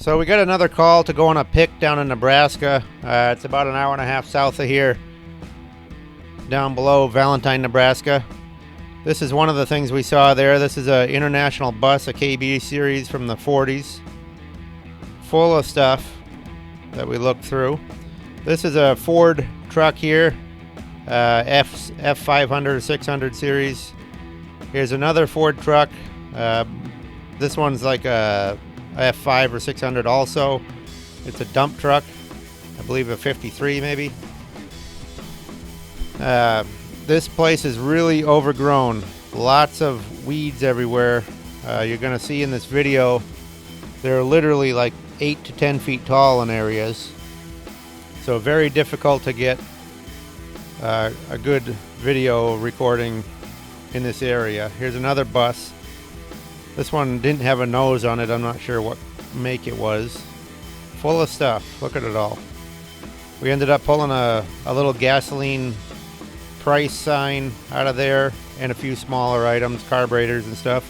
So we got another call to go on a pick down in Nebraska. It's about an hour and a half south of here, down below Valentine, Nebraska. This is one of the things we saw there. This is an international bus, a KB series from the 40s, full of stuff that we looked through. This is a Ford truck here, F500 600 series. Here's another Ford truck. This one's like a F5 or 600 also. It's a dump truck, I believe a 53 maybe. This place is really overgrown. Lots of weeds everywhere. You're gonna see in this video, they're literally like 8 to 10 feet tall in areas. So very difficult to get a good video recording in this area. Here's another bus. This one didn't have a nose on it. I'm not sure what make it was. Full of stuff. Look at it all. We ended up pulling a little gasoline price sign out of there and a few smaller items, carburetors and stuff.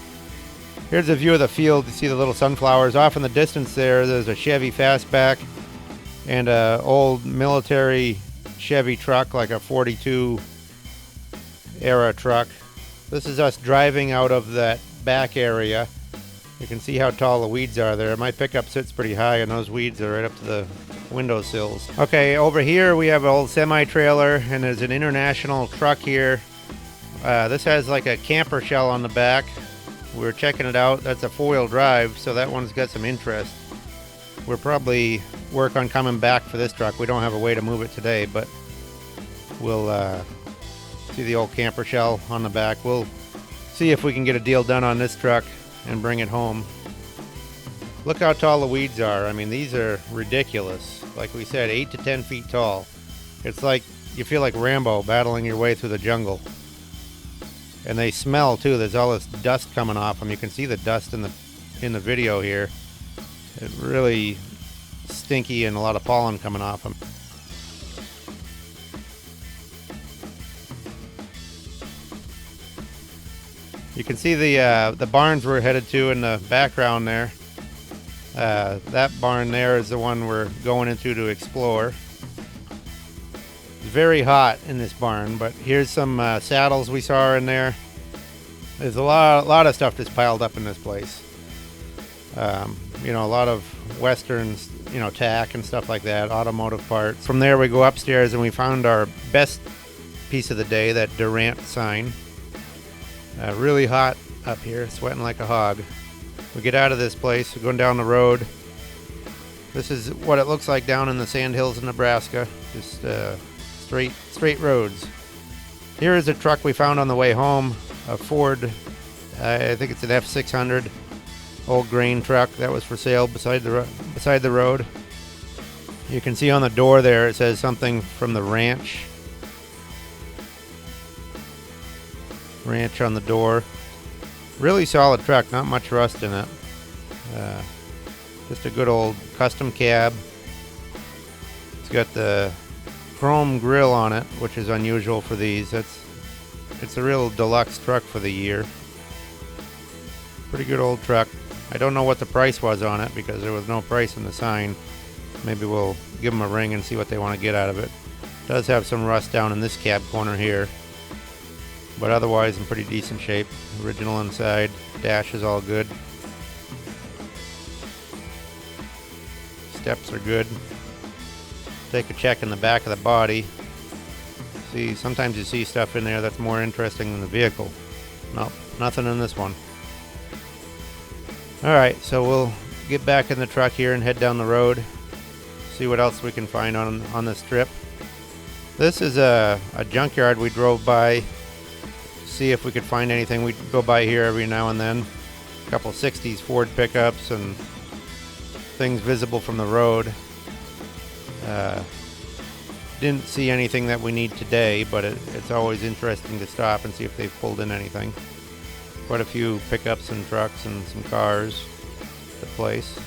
Here's a view of the field. You see the little sunflowers. Off in the distance there's a Chevy Fastback and a old military Chevy truck, like a 42 era truck. This is us driving out of that back area. You can see how tall the weeds are there. My pickup sits pretty high and those weeds are right up to the windowsills. Okay, over here we have an old semi-trailer and there's an international truck here. This has like a camper shell on the back. We were checking it out. That's a 4-wheel drive, so that one's got some interest. We'll probably work on coming back for this truck. We don't have a way to move it today, but we'll see the old camper shell on the back. We'll see if we can get a deal done on this truck and bring it home. Look how tall the weeds are. I mean, these are ridiculous. Like we said, 8 to 10 feet tall. It's like you feel like Rambo battling your way through the jungle. And they smell too. There's all this dust coming off them. You can see the dust in the video here. It's really stinky and a lot of pollen coming off them. You can see the barns we're headed to in the background there. That barn there is the one we're going into to explore. It's very hot in this barn, but here's some saddles we saw in there. There's a lot of stuff that's piled up in this place. You know, a lot of westerns, you know, tack and stuff like that, automotive parts. From there we go upstairs and we found our best piece of the day, that Durant sign. Really hot up here, sweating like a hog. We get out of this place, we're going down the road. This is what it looks like down in the sandhills of Nebraska. Just straight roads. Here is a truck we found on the way home, a Ford, I think it's an F600, old grain truck that was for sale beside the road. You can see on the door there it says something from the ranch. Ranch on the door. Really solid truck, not much rust in it. Just a good old custom cab. It's got the chrome grill on it, which is unusual for these. It's a real deluxe truck for the year. Pretty good old truck. I don't know what the price was on it because there was no price in the sign. Maybe we'll give them a ring and see what they want to get out of it. It does have some rust down in this cab corner here, but otherwise in pretty decent shape. Original inside, dash is all good. Steps are good. Take a check in the back of the body. See, sometimes you see stuff in there that's more interesting than the vehicle. Nope, nothing in this one. Alright, so we'll get back in the truck here and head down the road. See what else we can find on this trip. This is a junkyard we drove by. See if we could find anything. We go by here every now and then. A couple 60s Ford pickups and things visible from the road. Didn't see anything that we need today, but it's always interesting to stop and see if they've pulled in anything. Quite a few pickups and trucks and some cars at the place.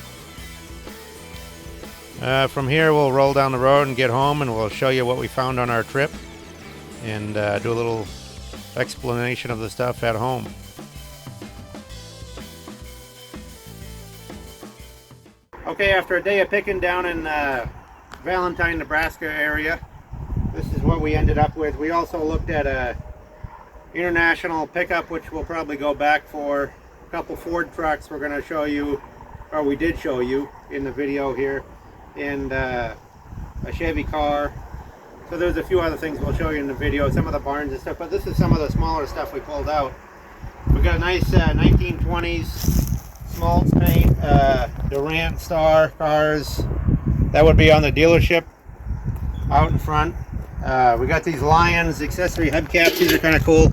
From here we'll roll down the road and get home, and we'll show you what we found on our trip and do a little explanation of the stuff at home. Okay, after a day of picking down in Valentine, Nebraska area, this is what we ended up with. We also looked at a international pickup, which we'll probably go back for. A couple Ford trucks we're going to show you, or we did show you in the video here, and a Chevy car. So there's a few other things we'll show you in the video, some of the barns and stuff, but this is some of the smaller stuff we pulled out. We got a nice 1920s Smoltz paint, Durant Star cars. That would be on the dealership out in front. We got these Lions accessory hubcaps. These are kind of cool.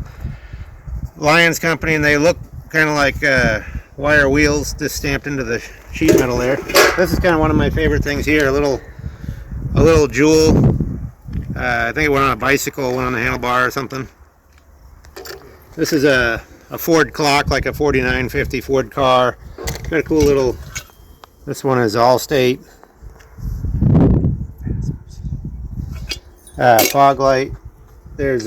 Lions company, and they look kind of like wire wheels just stamped into the sheet metal there. This is kind of one of my favorite things here. A little jewel. I think it went on a bicycle, went on a handlebar or something. This is a Ford clock, like a 4950 Ford car. Got a cool little. This one is Allstate. Fog light. There's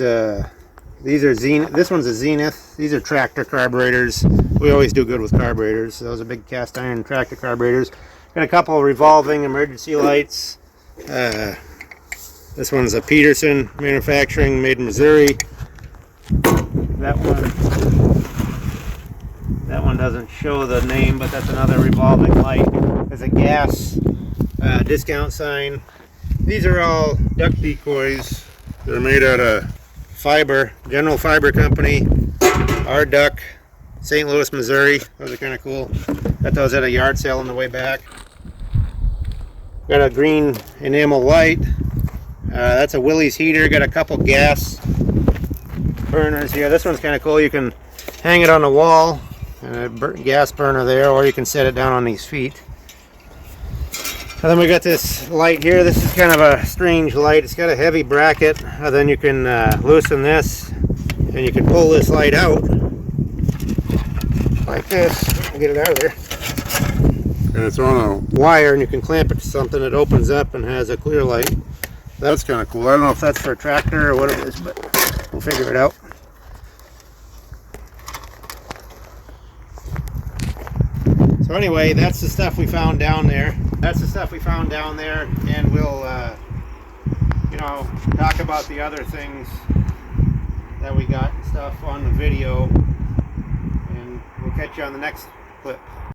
these are Zenith. This one's a Zenith. These are tractor carburetors. We always do good with carburetors. Those are big cast iron tractor carburetors. Got a couple of revolving emergency lights. This one's a Peterson manufacturing, made in Missouri. That one doesn't show the name, but that's another revolving light. There's a gas discount sign. These are all duck decoys. They're made out of fiber, General Fiber Company, our duck, St. Louis, Missouri. Those are kind of cool. Got those at a yard sale on the way back. Got a green enamel light. That's a Willys heater. Got a couple gas burners here. This one's kind of cool. You can hang it on the wall, and a gas burner there, or you can set it down on these feet. And then we got this light here. This is kind of a strange light. It's got a heavy bracket. Then you can loosen this, and you can pull this light out like this and get it out of there. And it's on a wire, and you can clamp it to something. It opens up and has a clear light. That's kind of cool. I don't know if That's for a tractor or what it is, but we'll figure it out. So anyway, that's the stuff we found down there. And we'll, talk about the other things that we got and stuff on the video, and we'll catch you on the next clip.